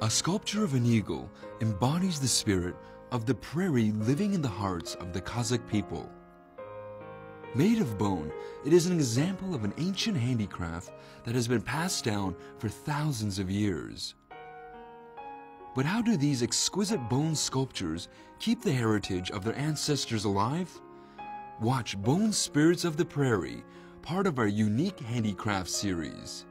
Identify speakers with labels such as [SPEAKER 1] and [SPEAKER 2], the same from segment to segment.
[SPEAKER 1] A sculpture of an eagle embodies the spirit of the prairie living in the hearts of the Kazakh people. Made of bone, it is an example of an ancient handicraft that has been passed down for thousands of years. But how do these exquisite bone sculptures keep the heritage of their ancestors alive? Watch Bone Spirits of the Prairie, part of our unique handicraft series.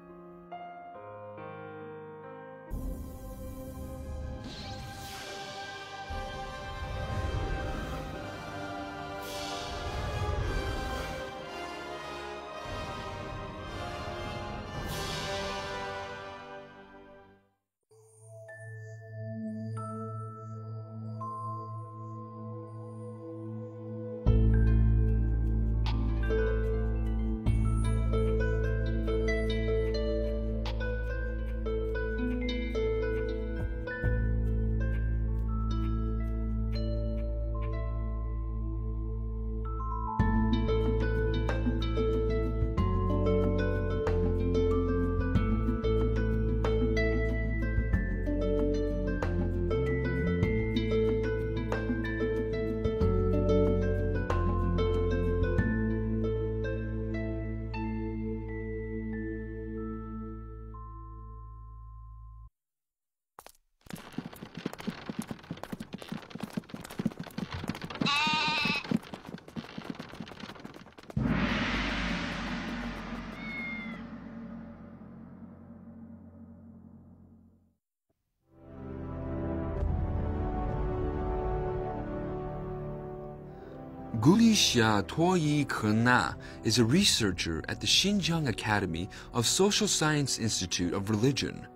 [SPEAKER 1] HANDICRAFTS is a researcher at the Xinjiang Academy of Social Science Institute of Religion.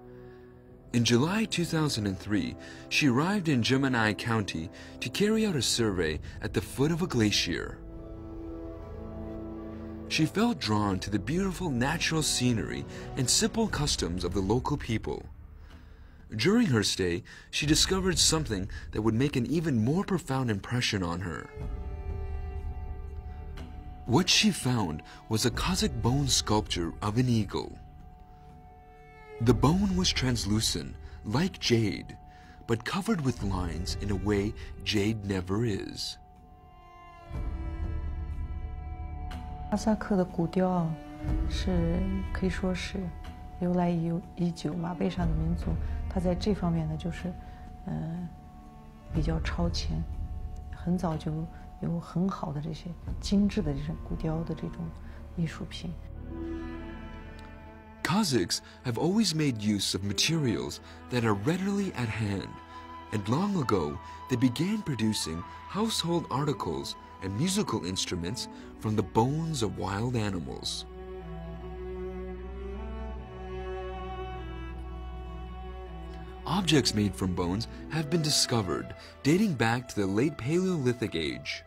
[SPEAKER 1] In July 2003, she arrived in Gemini County to carry out a survey at the foot of a glacier. She felt drawn to the beautiful natural scenery and simple customs of the local people. During her stay, she discovered something that would make an even more profound impression on her. What she found was a Kazakh bone sculpture of an eagle. The bone was translucent, like jade, but covered with lines in a way jade never is.
[SPEAKER 2] 哈萨克的古雕是可以说是由来已久，马背上的民族，它在这方面呢就是比较超前，很早就有很好的这些精致的这种古雕的这种艺术品。
[SPEAKER 1] Kazakhs have always made use of materials that are readily at hand, and long ago they began producing household articles and musical instruments from the bones of wild animals. Objects made from bones have been discovered dating back to the late Paleolithic age.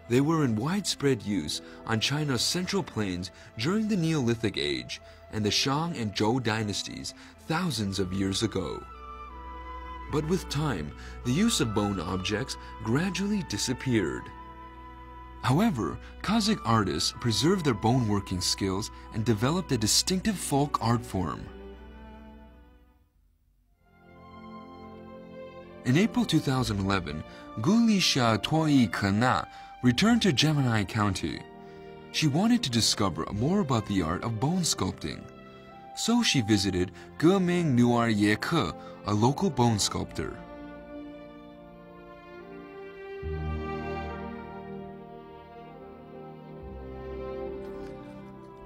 [SPEAKER 1] They were in widespread use on China's central plains during the Neolithic age and the Shang and Zhou dynasties thousands of years ago. But with time, the use of bone objects gradually disappeared. However, Kazakh artists preserved their bone working skills and developed a distinctive folk art form. In April 2011, Gulisha Toi Kana returned to Gemini County. She wanted to discover more about the art of bone sculpting. So she visited Geming Nuar Yeke, a local bone sculptor.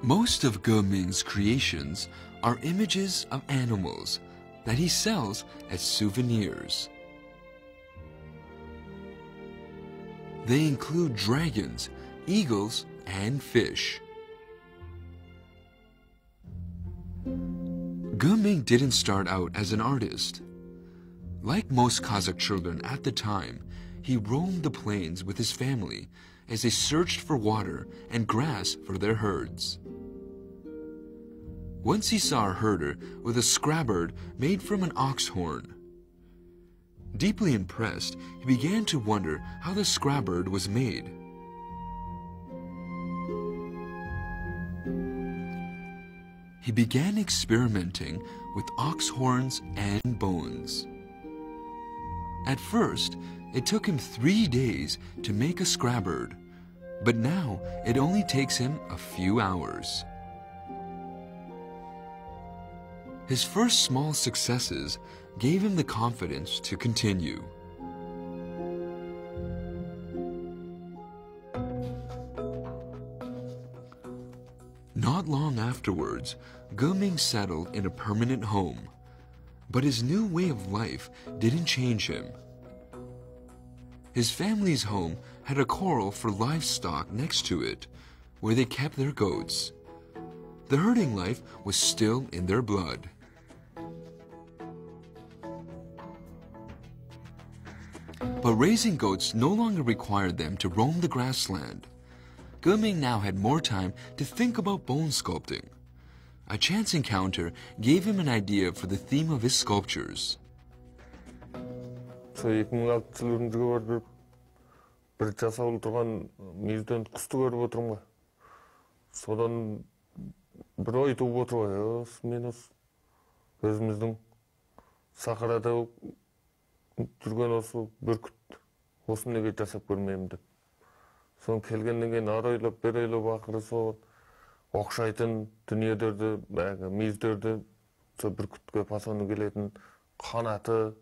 [SPEAKER 1] Most of Geming's creations are images of animals that he sells as souvenirs. They include dragons, eagles, and fish. Geming didn't start out as an artist. Like most Kazakh children at the time, he roamed the plains with his family as they searched for water and grass for their herds. Once he saw a herder with a scabbard made from an ox horn. Deeply impressed, he began to wonder how the scabbard was made. he began experimenting with ox horns and bones. At first, it took him 3 days to make a scrabboard, but now it only takes him a few hours. His first small successes gave him the confidence to continue. Not long afterwards, Ge settled in a permanent home, but his new way of life didn't change him. His family's home had a corral for livestock next to it, where they kept their goats. The herding life was still in their blood. But raising goats no longer required them to roam the grassland. Ge now had more time to think about bone sculpting. A chance encounter gave him an idea for the theme of his sculptures.
[SPEAKER 3] 저희 국문학질은 그거를 бір жасаулы тұрған мүйізден құсты көріп отырмын ғой. Содан бір ой туып отыр ғой. Мен өзіміздің сахарада жүрген осы бүркіт, осыны неге жасап көрмеймін деп. Соң келгеннен кейін ары ойлап, бері ойлап ақыры сол оқшайтын дүниелерді, мүйіздерді, сол бүркітке пасоны келетін қанаты,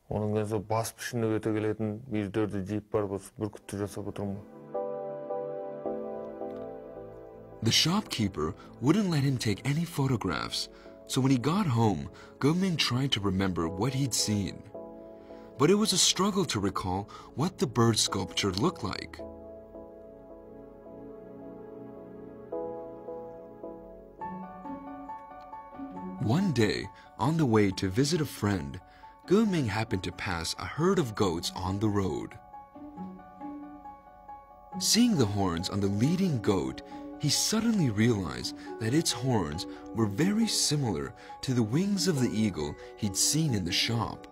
[SPEAKER 3] оның кейін сол бас пішіні өте келетін мүйіздерді жиып барып осы бүркітті жасап отырмын.
[SPEAKER 1] The shopkeeper wouldn't let him take any photographs, so when he got home, Ge tried to remember what he'd seen. But it was a struggle to recall what the bird sculpture looked like. One day, on the way to visit a friend, Ge happened to pass a herd of goats on the road. Seeing the horns on the leading goat, he suddenly realized that its horns were very similar to the wings of the eagle he'd seen in the shop.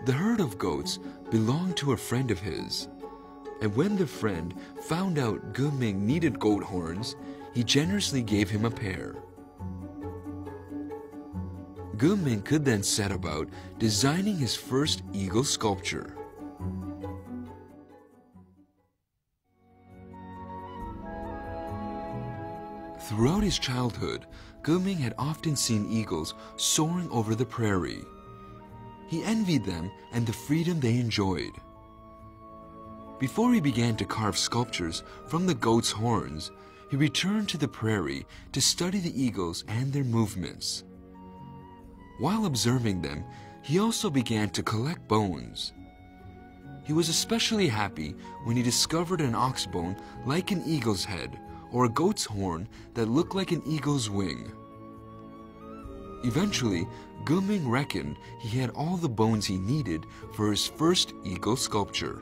[SPEAKER 1] The herd of goats belonged to a friend of his, and when the friend found out Ge needed goat horns, he generously gave him a pair. Ge could then set about designing his first eagle sculpture. Throughout his childhood, Ge had often seen eagles soaring over the prairie. He envied them and the freedom they enjoyed. Before he began to carve sculptures from the goat's horns, he returned to the prairie to study the eagles and their movements. While observing them, he also began to collect bones. He was especially happy when he discovered an ox bone like an eagle's head or a goat's horn that looked like an eagle's wing. Eventually, Ge reckoned he had all the bones he needed for his first eagle sculpture.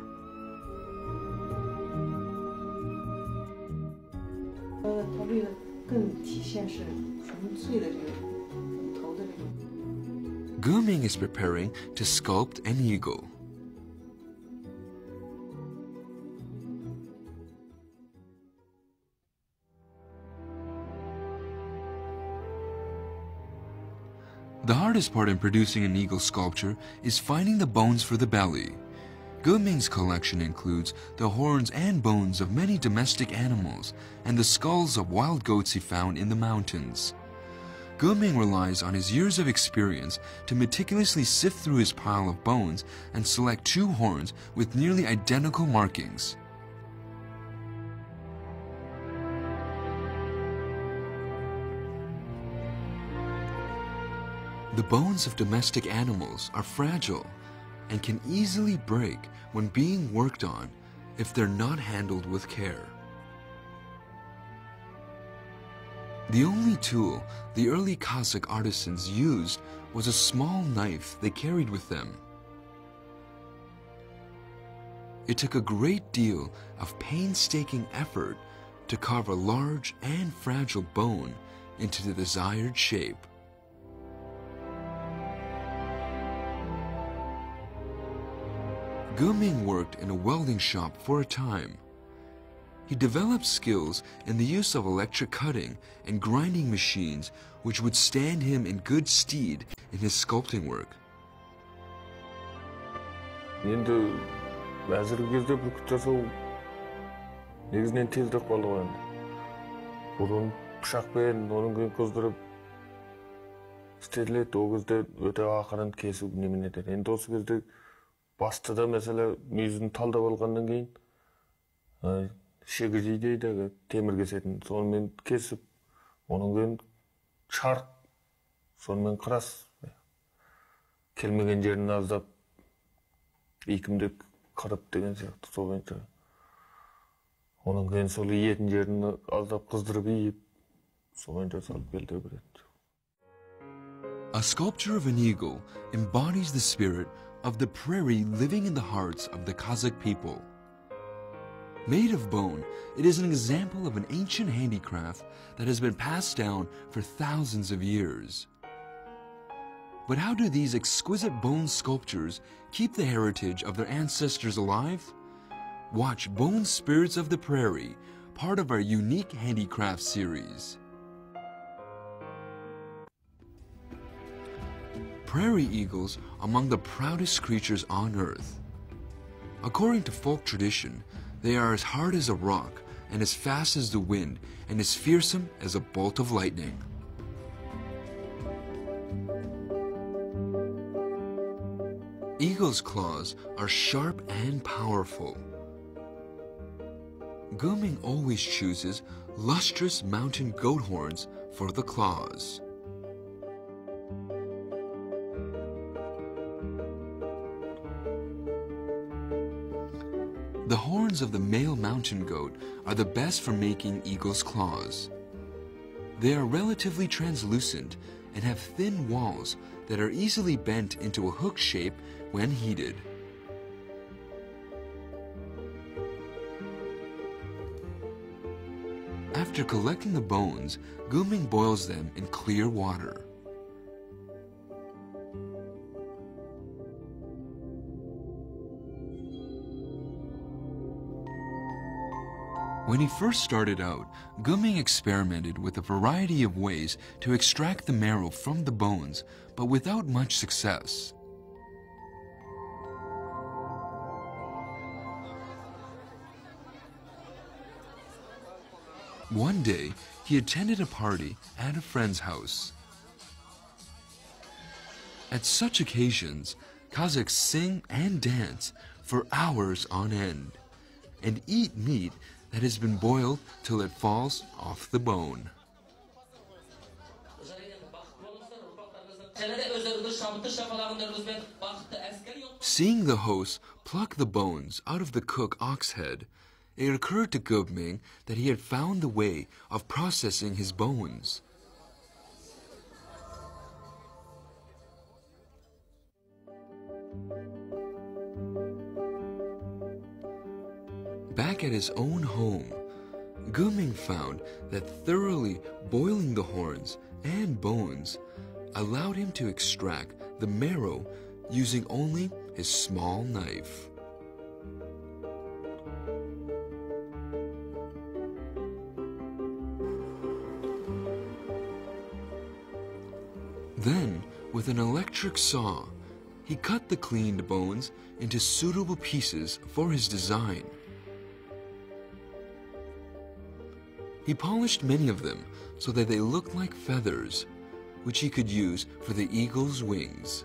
[SPEAKER 1] Ge is preparing to sculpt an eagle. The hardest part in producing an eagle sculpture is finding the bones for the belly. Ge collection includes the horns and bones of many domestic animals and the skulls of wild goats he found in the mountains. Ge relies on his years of experience to meticulously sift through his pile of bones and select 2 horns with nearly identical markings. The bones of domestic animals are fragile and can easily break when being worked on if they're not handled with care. The only tool the early Cossack artisans used was a small knife they carried with them. It took a great deal of painstaking effort to carve a large and fragile bone into the desired shape. Ge worked in a welding shop for a time. He developed skills in the use of electric cutting and grinding machines which would stand him in good stead in his sculpting work.
[SPEAKER 3] енді әзіргі кезде бүркіт жасау негізінен тезірек болды ғой енді. Бұрын пышақпен, оның кейін қыздырып істетіледі, ол кезде өте ақырын кесу немен етеді. Енді осы кезде бастыда mesela мүйізін талдап алғаннан кейін шегірей дейді, темір кесетін, сонымен кесіп, оның кейін шарқ, сонымен қырас, келмеген жерін аздап икімдік қырып деген сияқты сол бойынша. Оның кейін сол иетін жерін аздап қыздырып иіп, сол бойынша салып келтіре береді.
[SPEAKER 1] A sculpture of an eagle embodies the spirit of the prairie living in the hearts of the Kazakh people. Made of bone, it is an example of an ancient handicraft that has been passed down for thousands of years. But how do these exquisite bone sculptures keep the heritage of their ancestors alive? Watch Bone Spirits of the Prairie, part of our unique handicraft series. Prairie eagles are among the proudest creatures on earth. According to folk tradition, they are as hard as a rock and as fast as the wind and as fearsome as a bolt of lightning. Eagle's claws are sharp and powerful. Guming always chooses lustrous mountain goat horns for the claws. The horns of the male mountain goat are the best for making eagle's claws. They are relatively translucent and have thin walls that are easily bent into a hook shape when heated. After collecting the bones, Guming boils them in clear water. When he first started out, Guming experimented with a variety of ways to extract the marrow from the bones, but without much success. One day, he attended a party at a friend's house. At such occasions, Kazakhs sing and dance for hours on end, and eat meat that has been boiled till it falls off the bone. Seeing the host pluck the bones out of the cook ox head, it occurred to Guming that he had found the way of processing his bones. Back at his own home, Guming found that thoroughly boiling the horns and bones allowed him to extract the marrow using only his small knife. Then, with an electric saw, he cut the cleaned bones into suitable pieces for his design. He polished many of them so that they looked like feathers, which he could use for the eagle's wings.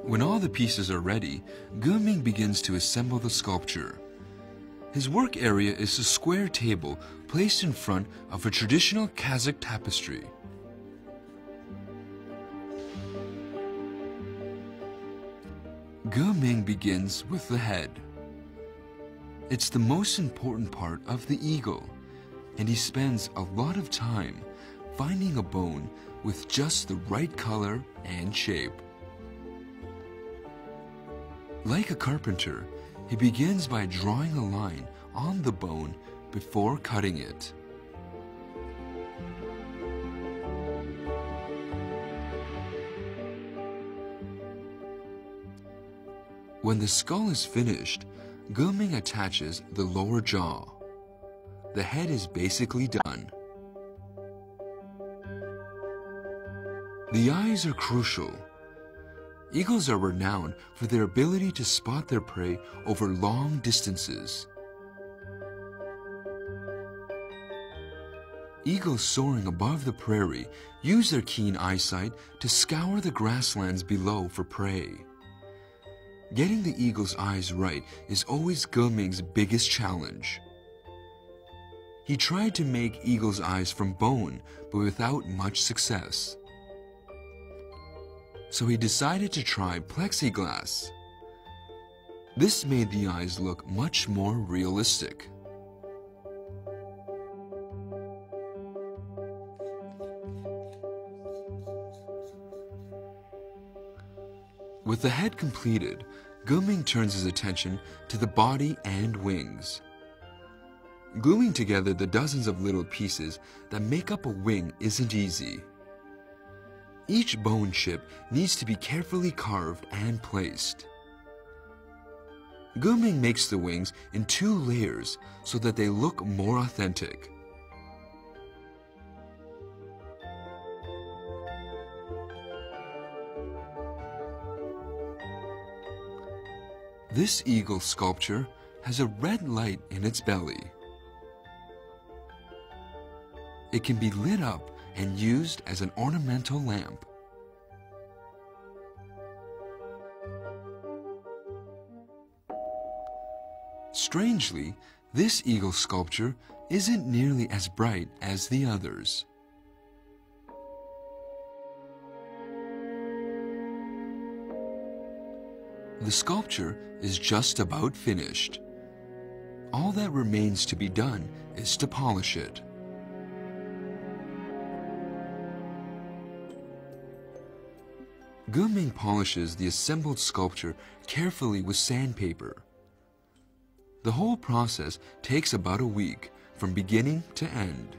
[SPEAKER 1] When all the pieces are ready, Guming begins to assemble the sculpture. His work area is a square table placed in front of a traditional Kazakh tapestry. Guming begins with the head. It's the most important part of the eagle, and he spends a lot of time finding a bone with just the right color and shape. Like a carpenter, he begins by drawing a line on the bone before cutting it. When the skull is finished, Geming attaches the lower jaw. The head is basically done. The eyes are crucial. Eagles are renowned for their ability to spot their prey over long distances. Eagles soaring above the prairie use their keen eyesight to scour the grasslands below for prey. Getting the eagle's eyes right is always Geming's biggest challenge. He tried to make eagle's eyes from bone, but without much success. So he decided to try plexiglass. This made the eyes look much more realistic. With the head completed, Geming turns his attention to the body and wings. Gluing together the dozens of little pieces that make up a wing isn't easy. Each bone chip needs to be carefully carved and placed. Geming makes the wings in 2 layers so that they look more authentic. This eagle sculpture has a red light in its belly. It can be lit up and used as an ornamental lamp. Strangely, this eagle sculpture isn't nearly as bright as the others. The sculpture is just about finished. All that remains to be done is to polish it. Geming polishes the assembled sculpture carefully with sandpaper. The whole process takes about a week, from beginning to end.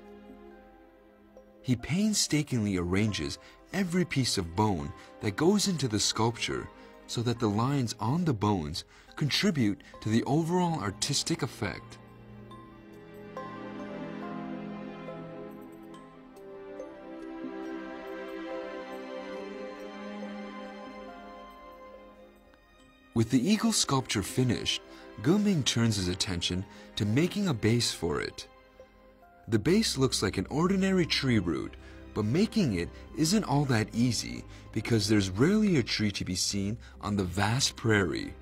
[SPEAKER 1] He painstakingly arranges every piece of bone that goes into the sculpture so that the lines on the bones contribute to the overall artistic effect. With the eagle sculpture finished, Geming turns his attention to making a base for it. The base looks like an ordinary tree root, but making it isn't all that easy because there's rarely a tree to be seen on the vast prairie.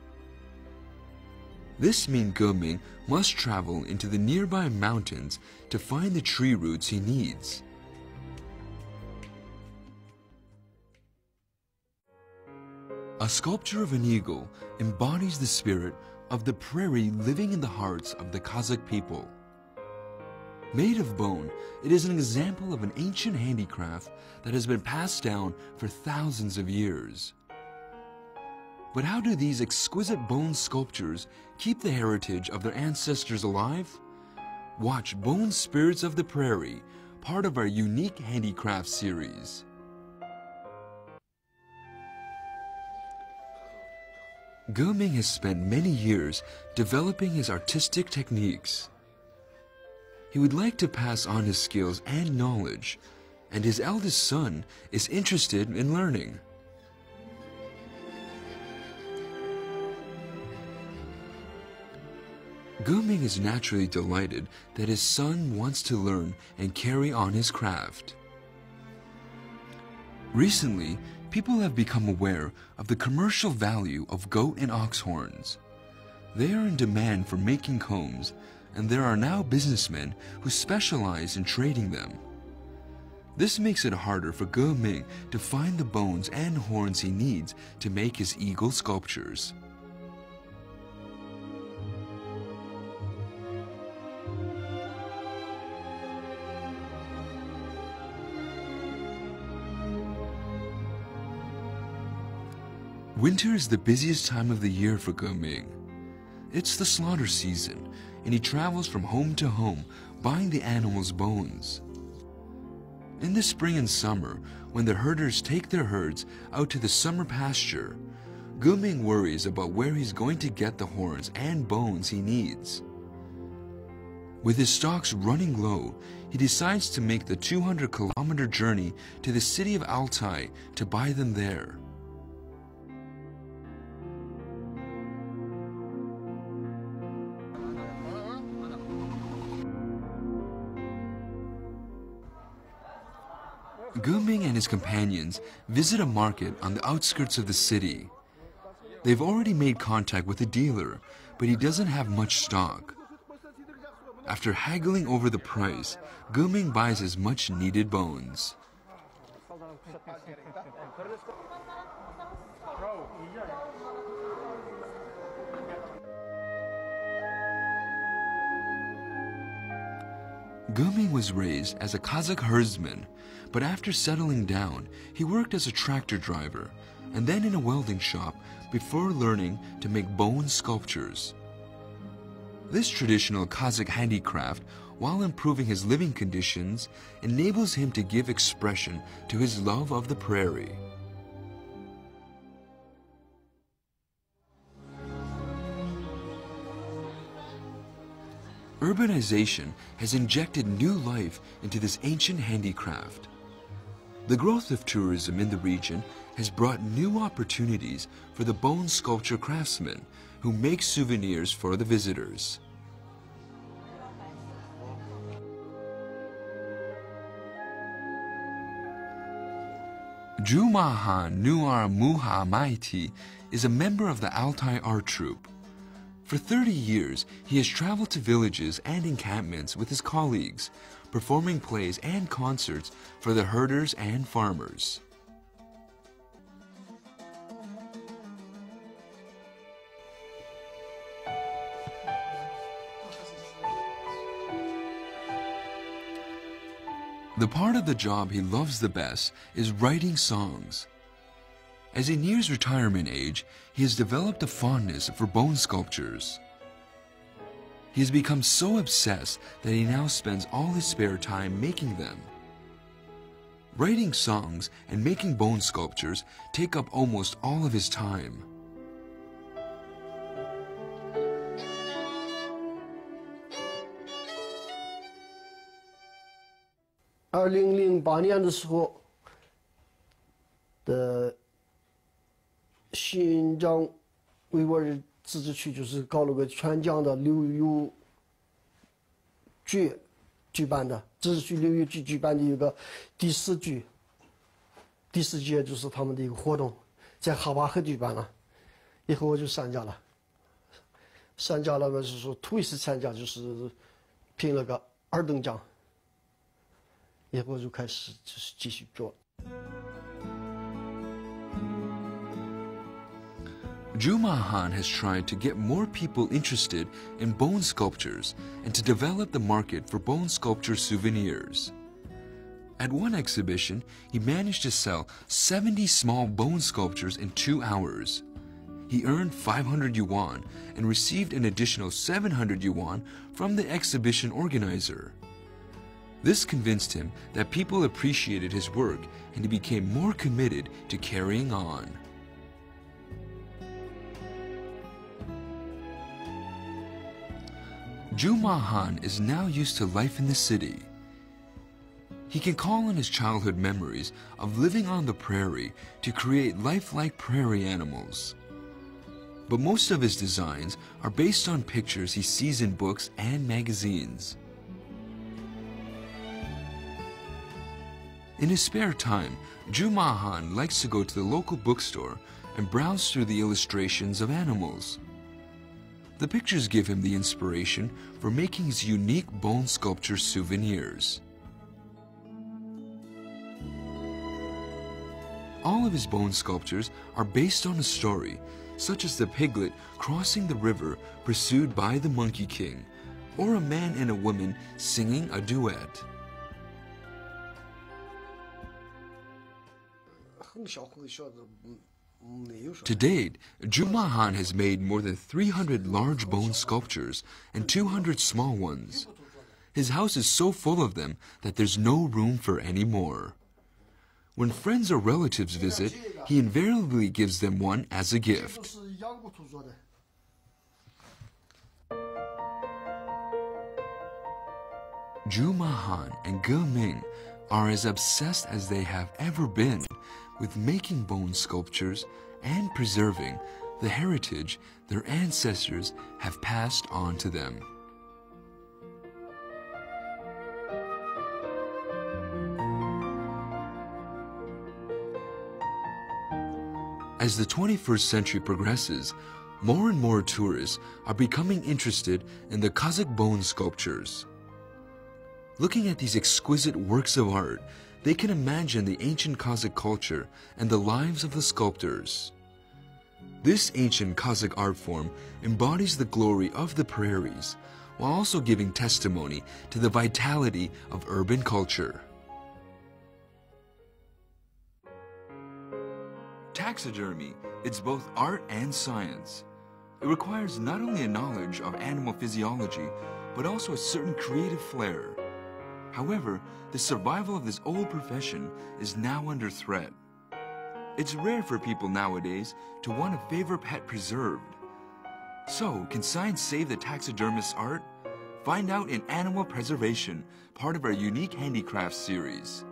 [SPEAKER 1] This means Geming must travel into the nearby mountains to find the tree roots he needs. A sculpture of an eagle embodies the spirit of the prairie living in the hearts of the Kazakh people. Made of bone, it is an example of an ancient handicraft that has been passed down for thousands of years. But how do these exquisite bone sculptures keep the heritage of their ancestors alive? Watch Bone Spirits of the Prairie, part of our unique handicraft series. Geming has spent many years developing his artistic techniques. He would like to pass on his skills and knowledge, and his eldest son is interested in learning. Geming is naturally delighted that his son wants to learn and carry on his craft. Recently, people have become aware of the commercial value of goat and ox horns. They are in demand for making combs, and there are now businessmen who specialize in trading them. This makes it harder for Geming to find the bones and horns he needs to make his eagle sculptures. Winter is the busiest time of the year for Geming. It's the slaughter season, and he travels from home to home buying the animals' bones. In the spring and summer, when the herders take their herds out to the summer pasture, Guming worries about where he's going to get the horns and bones he needs. With his stocks running low, he decides to make the 200-kilometer journey to the city of Altai to buy them there. Guming and his companions visit a market on the outskirts of the city. They've already made contact with a dealer, but he doesn't have much stock. After haggling over the price, Guming buys his much-needed bones. Guming was raised as a Kazakh herdsman, but after settling down, he worked as a tractor driver and then in a welding shop before learning to make bone sculptures. This traditional Kazakh handicraft, while improving his living conditions, enables him to give expression to his love of the prairie. Urbanization has injected new life into this ancient handicraft. The growth of tourism in the region has brought new opportunities for the bone sculpture craftsmen who make souvenirs for the visitors. Jumahan Nuar Muha Maiti is a member of the Altai art troupe. For 30 years, he has traveled to villages and encampments with his colleagues, performing plays and concerts for the herders and farmers. The part of the job he loves the best is writing songs. As he nears retirement age, he has developed a fondness for bone sculptures. He has become so obsessed that he now spends all his spare time making them. Writing songs and making bone sculptures take up almost all of his time.2008
[SPEAKER 4] 年的时候的新疆维吾尔自治区就是搞了个全疆的旅游局举办的，自治区旅游局举办的一个第4届就是他们的一个活动，在哈巴河举办了，以后我就参加了，嘛是说头一次参加就是评了个2等奖。以后就开始就是继续做。
[SPEAKER 1] Jumahan has tried to get more people interested in bone sculptures and to develop the market for bone sculpture souvenirs. At one exhibition, he managed to sell 70 small bone sculptures in 2 hours. He earned 500 yuan and received an additional 700 yuan from the exhibition organizer. This convinced him that people appreciated his work and he became more committed to carrying on. Jumahan is now used to life in the city. He can call on his childhood memories of living on the prairie to create lifelike prairie animals. But most of his designs are based on pictures he sees in books and magazines. In his spare time, Jumahan likes to go to the local bookstore and browse through the illustrations of animals. The pictures give him the inspiration for making his unique bone sculpture souvenirs. All of his bone sculptures are based on a story, such as the piglet crossing the river pursued by the Monkey King, or a man and a woman singing a duet. To date, Jumahan has made more than 300 large bone sculptures and 200 small ones. His house is so full of them that there's no room for any more. When friends or relatives visit, he invariably gives them one as a
[SPEAKER 4] 这
[SPEAKER 1] gift.
[SPEAKER 4] 是羊骨头做的。
[SPEAKER 1] Zhu Mahan and Ge Ming are as obsessed as they have ever been with making bone sculptures and preserving the heritage their ancestors have passed on to them. As the 21st century progresses, more and more tourists are becoming interested in the Kazakh bone sculptures. Looking at these exquisite works of art, they can imagine the ancient Kazakh culture and the lives of the sculptors. This ancient Kazakh art form embodies the glory of the prairies, while also giving testimony to the vitality of urban culture. Taxidermy, it's both art and science. It requires not only a knowledge of animal physiology, but also a certain creative flair. However, the survival of this old profession is now under threat. It's rare for people nowadays to want a favorite pet preserved. So, can science save the taxidermist's art? Find out in Animal Preservation, part of our unique handicrafts series.